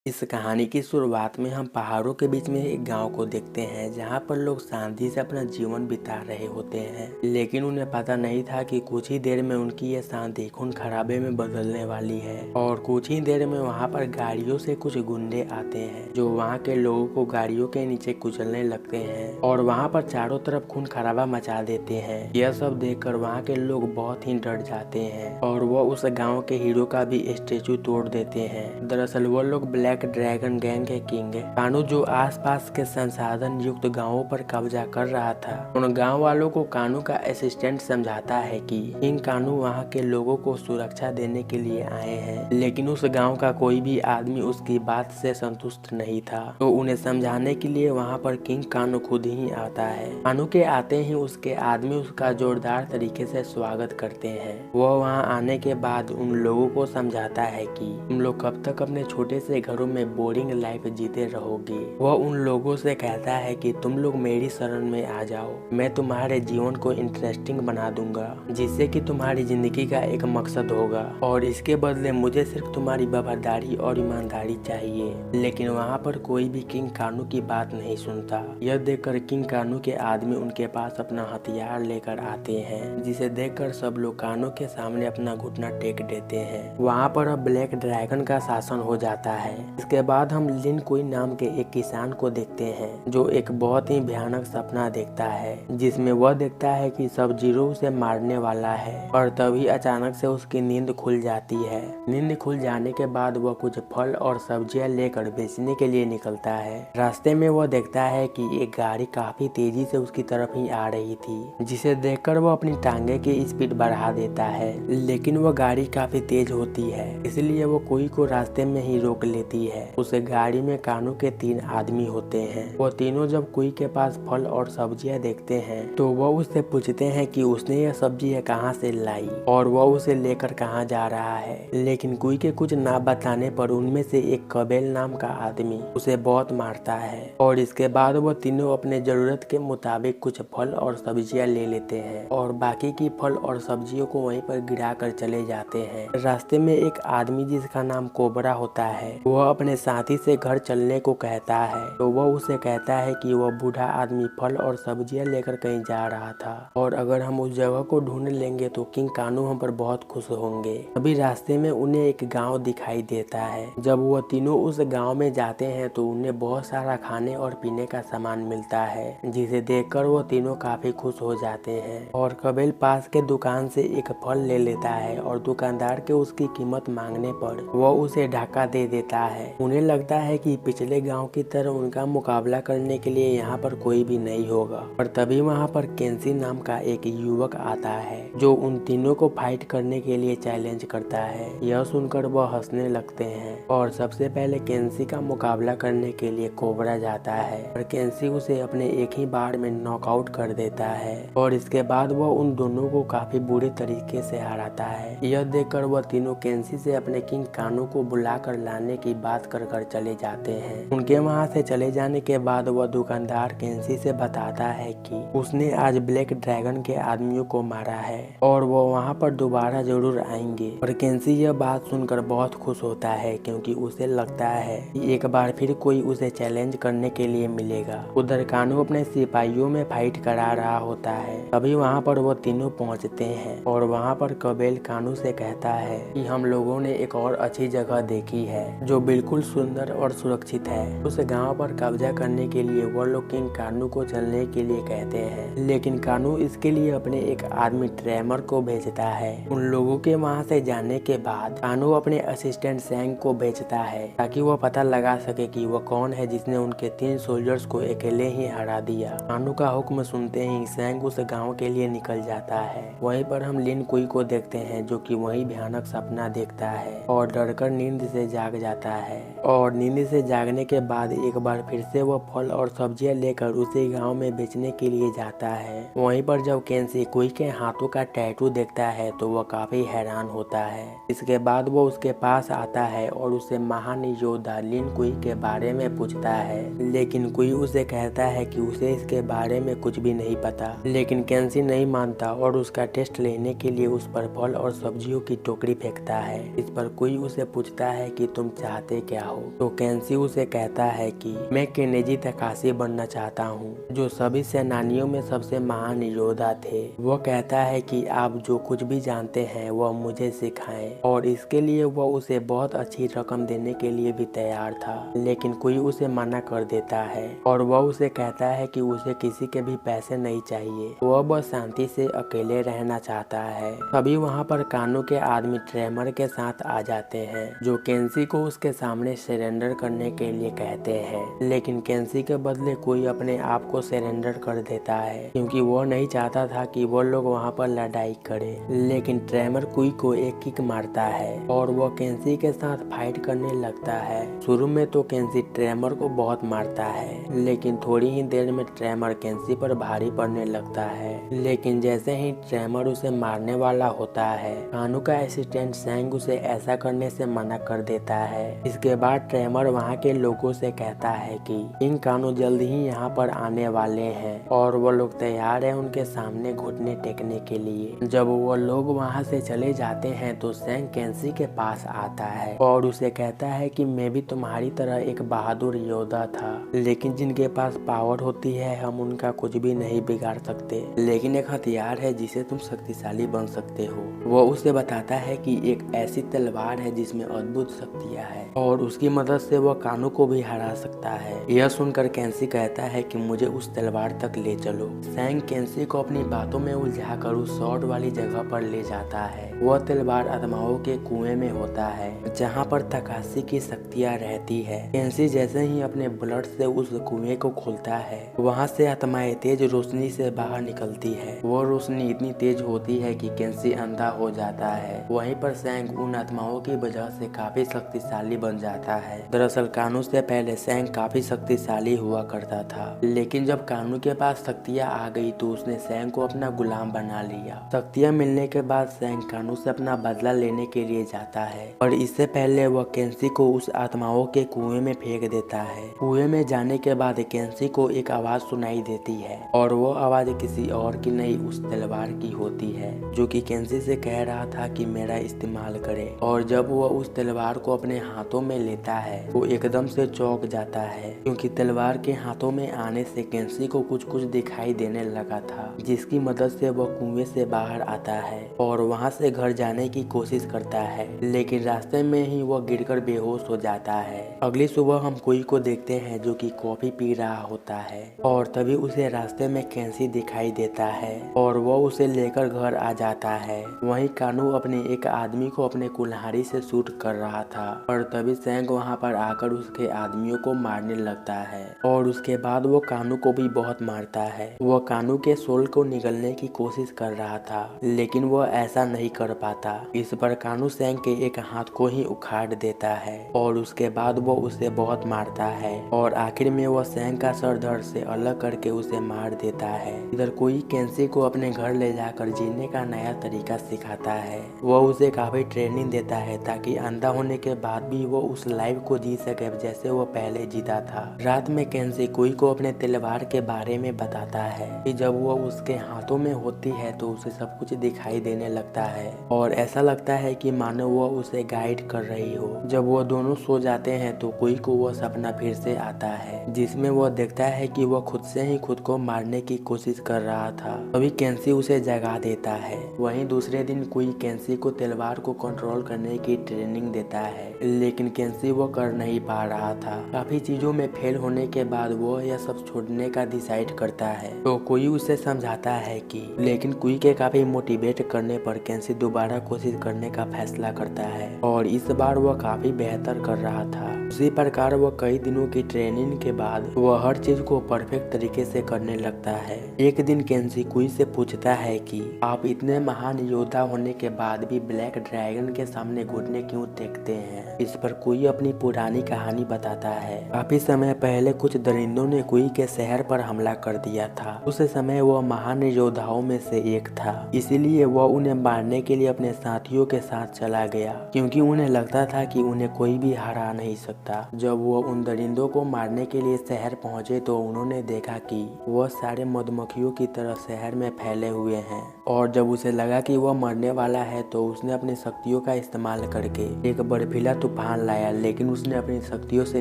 इस कहानी की शुरुआत में हम पहाड़ों के बीच में एक गांव को देखते हैं जहां पर लोग शांति से अपना जीवन बिता रहे होते हैं। लेकिन उन्हें पता नहीं था कि कुछ ही देर में उनकी यह शांति खून खराबे में बदलने वाली है। और कुछ ही देर में वहां पर गाड़ियों से कुछ गुंडे आते हैं जो वहां के लोगों को गाड़ियों के नीचे कुचलने लगते हैं और वहां पर चारों तरफ खून खराबा मचा देते हैं। यह सब देखकर वहां के लोग बहुत ही डर जाते हैं और वो उस गाँव के हीरो का भी स्टेचू तोड़ देते हैं। दरअसल वो लोग ब्लैक ड्रैगन गैंग के किंग कानू जो आसपास के संसाधन युक्त गांवों पर कब्जा कर रहा था। उन गांव वालों को कानू का असिस्टेंट समझाता है कि किंग कानू वहां के लोगों को सुरक्षा देने के लिए आए हैं, लेकिन उस गांव का कोई भी आदमी उसकी बात से संतुष्ट नहीं था। तो उन्हें समझाने के लिए वहां पर किंग कानू खुद ही आता है। कानू के आते ही उसके आदमी उसका जोरदार तरीके से स्वागत करते हैं। वह वहां आने के बाद उन लोगों को समझाता है कि तुम लोग कब तक अपने छोटे से घरों में बोरिंग लाइफ जीते रहोगे। वह उन लोगों से कहता है कि तुम लोग मेरी शरण में आ जाओ, मैं तुम्हारे जीवन को इंटरेस्टिंग बना दूंगा जिससे कि तुम्हारी जिंदगी का एक मकसद होगा और इसके बदले मुझे सिर्फ तुम्हारी वफादारी और ईमानदारी चाहिए। लेकिन वहाँ पर कोई भी किंग कानू की बात नहीं सुनता। यह देखकर किंग कानू के आदमी उनके पास अपना हथियार लेकर आते हैं, जिसे देखकर सब लोग कानू के सामने अपना घुटना टेक देते हैं। वहाँ पर अब ब्लैक ड्रैगन का शासन हो जाता है। इसके बाद हम लिन कोई नाम के एक किसान को देखते हैं जो एक बहुत ही भयानक सपना देखता है, जिसमें वह देखता है कि सब जीरो उसे मारने वाला है। और तभी अचानक से उसकी नींद खुल जाती है। नींद खुल जाने के बाद वह कुछ फल और सब्जियां लेकर बेचने के लिए निकलता है। रास्ते में वह देखता है कि एक गाड़ी काफी तेजी से उसकी तरफ ही आ रही थी, जिसे देखकर वह अपनी टांगे की स्पीड बढ़ा देता है। लेकिन वह गाड़ी काफी तेज होती है, इसलिए वो कोई को रास्ते में ही रोक लेती है। उस गाड़ी में कानू के 3 आदमी होते हैं। वो तीनों जब कोई के पास फल और सब्जियां देखते हैं तो वह उससे पूछते हैं कि उसने यह सब्जियां कहाँ से लाई और वह उसे लेकर कहाँ जा रहा है। लेकिन कोई के कुछ ना बताने पर उनमें से एक कबेल नाम का आदमी उसे बहुत मारता है और इसके बाद वह तीनों अपने जरूरत के मुताबिक कुछ फल और सब्जियां ले लेते हैं और बाकी की फल और सब्जियों को वहीं पर गिरा कर चले जाते हैं। रास्ते में एक आदमी जिसका नाम कोबरा होता है, वह अपने साथी से घर चलने को कहता है। तो वह उसे कहता है कि वह बूढ़ा आदमी फल और सब्जियां लेकर कहीं जा रहा था और अगर हम उस जगह को ढूंढ लेंगे तो किंग कानू हम पर बहुत खुश होंगे। अभी रास्ते में उन्हें एक गांव दिखाई देता है। जब वह तीनों उस गांव में जाते हैं तो उन्हें बहुत सारा खाने और पीने का सामान मिलता है, जिसे देखकर वो तीनों काफी खुश हो जाते हैं। और कबील पास के दुकान से एक फल ले लेता है और दुकानदार के उसकी कीमत मांगने पर वह उसे ढाका दे देता है। उन्हें लगता है कि पिछले गांव की तरह उनका मुकाबला करने के लिए यहाँ पर कोई भी नहीं होगा। और तभी वहाँ पर केंसी नाम का एक युवक आता है जो उन तीनों को फाइट करने के लिए चैलेंज करता है। यह सुनकर वह हंसने लगते हैं और सबसे पहले केंसी का मुकाबला करने के लिए कोबरा जाता है और केंसी उसे अपने एक ही बार में नॉकआउट कर देता है और इसके बाद वह उन दोनों को काफी बुरे तरीके से हराता है। यह देखकर वह तीनों केंसी से अपने किंग कानू को बुलाकर लाने की बात कर चले जाते हैं। उनके वहां से चले जाने के बाद वह दुकानदार केंसी से बताता है कि उसने आज ब्लैक ड्रैगन के आदमियों को मारा है और वो वहां पर दोबारा जरूर आएंगे। और केंसी यह बात सुनकर बहुत खुश होता है क्योंकि उसे लगता है कि एक बार फिर कोई उसे चैलेंज करने के लिए मिलेगा। उधर कानू अपने सिपाहियों में फाइट करा रहा होता है। तभी वहाँ पर वो तीनों पहुँचते हैं और वहाँ पर कबील कानू से कहता है कि हम लोगों ने एक और अच्छी जगह देखी है जो बिल्कुल सुंदर और सुरक्षित है। उस गांव पर कब्जा करने के लिए वो लोग किंग कानू को चलने के लिए कहते हैं, लेकिन कानू इसके लिए अपने एक आदमी ट्रेमर को भेजता है। उन लोगों के वहां से जाने के बाद कानू अपने असिस्टेंट सैंग को भेजता है ताकि वो पता लगा सके कि वो कौन है जिसने उनके 3 सोल्जर्स को अकेले ही हरा दिया। कानू का हुक्म सुनते ही सैंग उस गाँव के लिए निकल जाता है। वहीं पर हम लिन कुई को देखते हैं जो कि वही भयानक सपना देखता है और डरकर नींद से जाग जाता है। और नींद से जागने के बाद एक बार फिर से वो फल और सब्जियां लेकर उसी गांव में बेचने के लिए जाता है। वहीं पर जब केंसी कुई के हाथों का टैटू देखता है तो वह काफी हैरान होता है। इसके बाद वो उसके पास आता है और उसे महान योद्धा लिन कुई के बारे में पूछता है, लेकिन कुई उसे कहता है कि उसे इसके बारे में कुछ भी नहीं पता। लेकिन केंसी नहीं मानता और उसका टेस्ट लेने के लिए उस पर फल और सब्जियों की टोकरी फेंकता है। इस पर कुई उसे पूछता है कि तुम चाहते चाहते क्या हो। तो केंसी उसे कहता है कि मैं केनेजी तकाशी बनना चाहता हूँ, जो सभी सेनानियों में सबसे महान योद्धा थे। वो कहता है कि आप जो कुछ भी जानते हैं वह मुझे सिखाएं, और इसके लिए वह उसे बहुत अच्छी रकम देने के लिए भी तैयार था। लेकिन कोई उसे मना कर देता है और वह उसे कहता है कि उसे किसी के भी पैसे नहीं चाहिए, वह बस शांति से अकेले रहना चाहता है। तभी वहाँ पर कानू के आदमी ट्रेमर के साथ आ जाते हैं, जो केंसी को उसके सामने सरेंडर करने के लिए कहते हैं। लेकिन केंसी के बदले कोई अपने आप को सरेंडर कर देता है, क्योंकि वो नहीं चाहता था कि वो लोग वहाँ पर लड़ाई करें। लेकिन ट्रेमर कुई को एक किक मारता है और वो केंसी के साथ फाइट करने लगता है। शुरू में तो केंसी ट्रेमर को बहुत मारता है, लेकिन थोड़ी ही देर में ट्रेमर केंसी पर भारी पड़ने लगता है। लेकिन जैसे ही ट्रेमर उसे मारने वाला होता है, कानू का असिस्टेंट सैंग उसे ऐसा करने से मना कर देता है। इसके बाद ट्रेमर वहाँ के लोगों से कहता है कि किंग कानू जल्द ही यहाँ पर आने वाले हैं और वो लोग तैयार हैं उनके सामने घुटने टेकने के लिए। जब वो लोग वहाँ से चले जाते हैं तो सैंग केंसी के पास आता है और उसे कहता है कि मैं भी तुम्हारी तरह एक बहादुर योद्धा था, लेकिन जिनके पास पावर होती है हम उनका कुछ भी नहीं बिगाड़ सकते, लेकिन एक हथियार है जिसे तुम शक्तिशाली बन सकते हो। वो उसे बताता है कि एक ऐसी तलवार है जिसमें अद्भुत शक्तियाँ है और उसकी मदद से वह कानू को भी हरा सकता है। यह सुनकर केंसी कहता है कि मुझे उस तलवार तक ले चलो। सैंग केंसी को अपनी बातों में उलझाकर उस शॉर्ट वाली जगह पर ले जाता है। वह तलवार आत्माओं के कुएं में होता है, जहाँ पर तकाशी की शक्तियाँ रहती है। केंसी जैसे ही अपने ब्लड से उस कुएं को खोलता है, वहाँ से आत्माएं तेज रोशनी से बाहर निकलती है। वो रोशनी इतनी तेज होती है कि केंसी अंधा हो जाता है। वहीं पर सैंग उन आत्माओं की वजह से काफी शक्तिशाली बन जाता है। दरअसल कानू से पहले सैंग काफी शक्तिशाली हुआ करता था, लेकिन जब कानू के पास शक्तियाँ आ गई तो उसने सैंग को अपना गुलाम बना लिया। शक्तियाँ मिलने के बाद सैंग कानू से अपना बदला लेने के लिए जाता है और इससे पहले वह केंसी को उस आत्माओं के कुएं में फेंक देता है। कुएं में जाने के बाद केंसी को एक आवाज सुनाई देती है और वो आवाज किसी और की नहीं उस तलवार की होती है, जो कि केंसी से कह रहा था कि मेरा इस्तेमाल करे। और जब वह उस तलवार को अपने हाथों में लेता है वो एकदम से चौंक जाता है, क्योंकि तलवार के हाथों में आने से केंसी को कुछ कुछ दिखाई देने लगा था, जिसकी मदद से वह कुएं से बाहर आता है और वहां से घर जाने की कोशिश करता है। लेकिन रास्ते में ही वह गिरकर बेहोश हो जाता है। अगली सुबह हम कोई को देखते हैं जो कि कॉफी पी रहा होता है और तभी उसे रास्ते में केंसी दिखाई देता है और वह उसे लेकर घर आ जाता है। वहीं कानू अपने एक आदमी को अपने कुल्हाड़ी से शूट कर रहा था और तभी सैंग वहां पर आकर उसके आदमियों को मारने लगता है और उसके बाद वो कानू को भी बहुत मारता है। वह कानू के सोल को निगलने की कोशिश कर रहा था, लेकिन वह ऐसा नहीं कर पाता। इस पर कानू सैंग के एक हाथ को ही उखाड़ देता है और उसके बाद वो उसे बहुत मारता है और आखिर में वह सैंग का सर धड़ से अलग करके उसे मार देता है। इधर कोई केंसी को अपने घर ले जाकर जीने का नया तरीका सिखाता है। वह उसे काफी ट्रेनिंग देता है ताकि अंधा होने के बाद भी वो उस लाइफ को जी सके जैसे वो पहले जीता था। रात में केंसी कोई को अपने तलवार के बारे में बताता है कि जब वो उसके हाथों में होती है तो उसे सब कुछ दिखाई देने लगता है और ऐसा लगता है कि मानो वो उसे गाइड कर रही हो। जब वो दोनों सो जाते हैं तो कोई को वो सपना फिर से आता है, जिसमें वो देखता है कि वो खुद से ही खुद को मारने की कोशिश कर रहा था। तभी केंसी उसे जगा देता है। वहीं दूसरे दिन कोई केंसी को तलवार को कंट्रोल करने की ट्रेनिंग देता है, लेकिन केंसी वो कर नहीं पा रहा था। काफी चीजों में फेल होने के बाद वो यह सब छोड़ने का डिसाइड करता है। तो कोई उसे समझाता है कि लेकिन कोई के काफी मोटिवेट करने पर केंसी दोबारा कोशिश करने का फैसला करता है और इस बार वह काफी बेहतर कर रहा था। उसी प्रकार वह कई दिनों की ट्रेनिंग के बाद वह हर चीज को परफेक्ट तरीके से करने लगता है। एक दिन केंसी कुई से पूछता है कि आप इतने महान योद्धा होने के बाद भी ब्लैक ड्रैगन के सामने घुटने क्यों टेकते हैं। इस पर कुई अपनी पुरानी कहानी बताता है। काफी समय पहले कुछ दरिंदों ने कुई के शहर पर हमला कर दिया था। उस समय वह महान योद्धाओं में से एक था, इसीलिए वह उन्हें मारने के लिए अपने साथियों के साथ चला गया, क्योंकि उन्हें लगता था कि उन्हें कोई भी हरा नहीं सकता। जब वो उन दरिंदों को मारने के लिए शहर पहुंचे तो उन्होंने देखा कि वह सारे मधुमक्खियों की तरह शहर में फैले हुए हैं और जब उसे लगा कि वह मरने वाला है तो उसने अपनी शक्तियों का इस्तेमाल करके एक बर्फीला तूफान लाया, लेकिन उसने अपनी शक्तियों से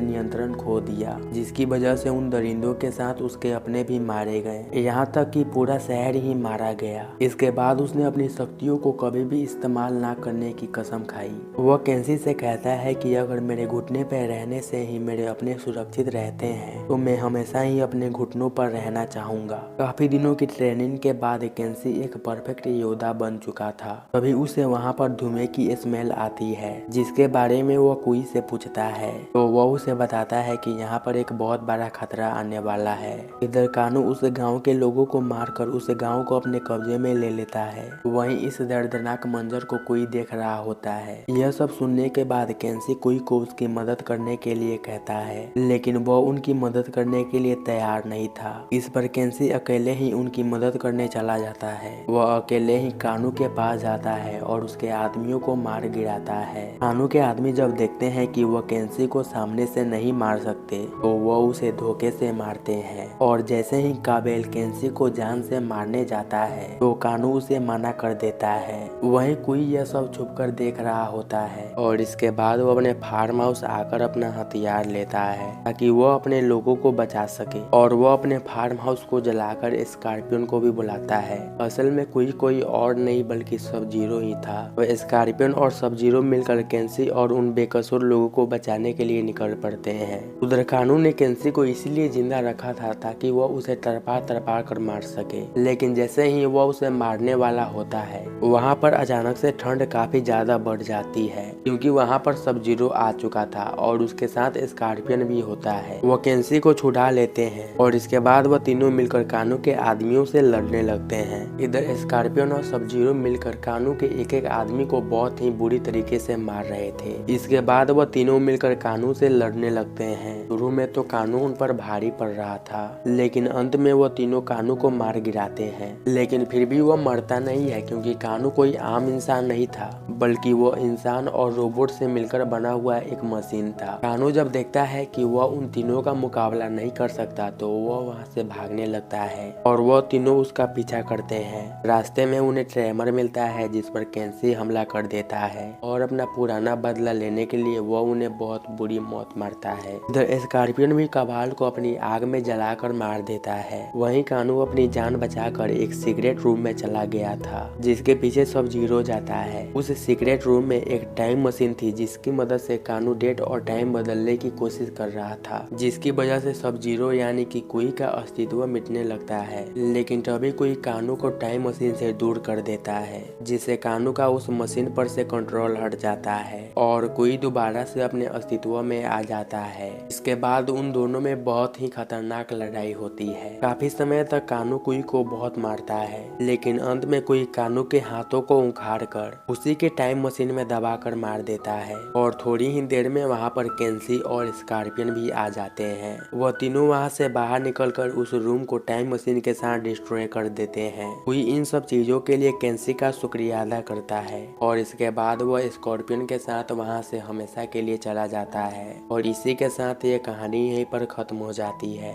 नियंत्रण खो दिया, जिसकी वजह से उन दरिंदों के साथ उसके अपने भी मारे गए, यहाँ तक कि पूरा शहर ही मारा गया। इसके बाद उसने अपनी शक्तियों को कभी भी इस्तेमाल ना करने की कसम खाई। वह केंसी से कहता है कि अगर मेरे घुटने पर रहने से ही मेरे अपने सुरक्षित रहते हैं तो मैं हमेशा ही अपने घुटनों पर रहना चाहूंगा। काफी दिनों की ट्रेनिंग के बाद केंसी एक परफेक्ट योद्धा बन चुका था। तभी उसे वहाँ पर धुएं की स्मेल आती है, जिसके बारे में वो कुई से पूछता है तो वह उसे बताता है कि यहाँ पर एक बहुत बड़ा खतरा आने वाला है। इधर कानू उस गांव के लोगों को मारकर उस गांव को अपने कब्जे में ले लेता है। वहीं इस दर्दनाक मंजर को कोई देख रहा होता है। यह सब सुनने के बाद केंसी कुई को उसकी मदद करने के लिए कहता है, लेकिन वह उनकी मदद करने के लिए तैयार नहीं था। इस पर केंसी अकेले ही उनकी मदद करने चला जाता है। वह अकेले ही कानू के पास जाता है और उसके आदमियों को मार गिराता है। कानू के आदमी जब देखते हैं कि वह केंसी को सामने से नहीं मार सकते तो वह उसे धोखे से मारते हैं, और जैसे ही काबेल केंसी को जान से मारने जाता है तो कानू उसे मना कर देता है। वहीं कुई यह सब छुपकर देख रहा होता है और इसके बाद वो अपने फार्म हाउस आकर अपना हथियार लेता है ताकि वह अपने लोगों को बचा सके, और वह अपने फार्म हाउस को जलाकर स्कॉर्पियन को भी बुलाता है। असल में कोई और नहीं बल्कि सब जीरो ही था। वह स्कॉर्पियन और सब जीरो मिलकर केंसी और उन बेकसूर लोगों को बचाने के लिए निकल पड़ते हैं। उधर कानू ने केंसी को इसलिए जिंदा रखा था ताकि वह उसे तड़पा तड़पा कर मार सके, लेकिन जैसे ही वह उसे मारने वाला होता है वहाँ पर अचानक से ठंड काफी ज्यादा बढ़ जाती है, क्योंकि वहाँ पर सब जीरो आ चुका था और उसके साथ स्कॉर्पियन भी होता है। वो केंसी को छुड़ा लेते हैं और इसके बाद वह तीनों मिलकर कानू के आदमियों से लड़ने लगते हैं। इधर स्कॉर्पियन और सब जीरो मिलकर कानू के एक एक आदमी को बहुत ही बुरी तरीके से मार रहे थे। इसके बाद वह तीनों मिलकर कानू से लड़ने लगते हैं। शुरू में तो कानू उन पर भारी पड़ रहा था, लेकिन अंत में वह तीनों कानू को मार गिराते हैं। लेकिन फिर भी वह मरता नहीं है, क्योंकि कानू कोई आम इंसान नहीं था बल्कि वो इंसान और रोबोट से मिलकर बना हुआ एक मशीन था। कानू जब देखता है कि वह उन तीनों का मुकाबला नहीं कर सकता तो वह वहाँ से भागने लगता है और वह तीनों उसका पीछा करते हैं। रास्ते में उन्हें ट्रेमर मिलता है जिस पर केंसी हमला कर देता है और अपना पुराना बदला लेने के लिए वह उन्हें बहुत बुरी मौत मारता है। इधर स्कॉर्पियन भी कबाल को अपनी आग में जलाकर मार देता है। वहीं कानू अपनी जान बचाकर एक सीक्रेट रूम में चला गया था, जिसके पीछे सब जीरो जाता है। उस सीक्रेट रूम में एक टाइम मशीन थी जिसकी मदद से कानू डेट और टाइम बदलने की कोशिश कर रहा था, जिसकी वजह से सब जीरो यानी कि कुई का अस्तित्व मिटने लगता है। लेकिन तभी कुई कानू को टाइम मशीन से दूर कर देता है, जिससे कानू का उस मशीन पर से कंट्रोल हट जाता है और कुई दोबारा से अपने अस्तित्व में आ जाता है। इसके बाद उन दोनों में बहुत ही खतरनाक लड़ाई होती है। काफी समय तक कानू कुई को बहुत मारता है, लेकिन अंत में कुई कानू के हाथों को उखाड़ कर उसी के टाइम मशीन में दबाकर मार देता है और थोड़ी ही देर में वहाँ पर केंसी और स्कॉर्पियन भी आ जाते हैं। वह तीनों वहाँ से बाहर निकलकर उस रूम को टाइम मशीन के साथ डिस्ट्रॉय कर देते हैं। कोई इन सब चीजों के लिए केंसी का शुक्रिया अदा करता है और इसके बाद वह स्कॉर्पियन के साथ वहाँ से हमेशा के लिए चला जाता है। और इसी के साथ ये कहानी यहीं पर खत्म हो जाती है।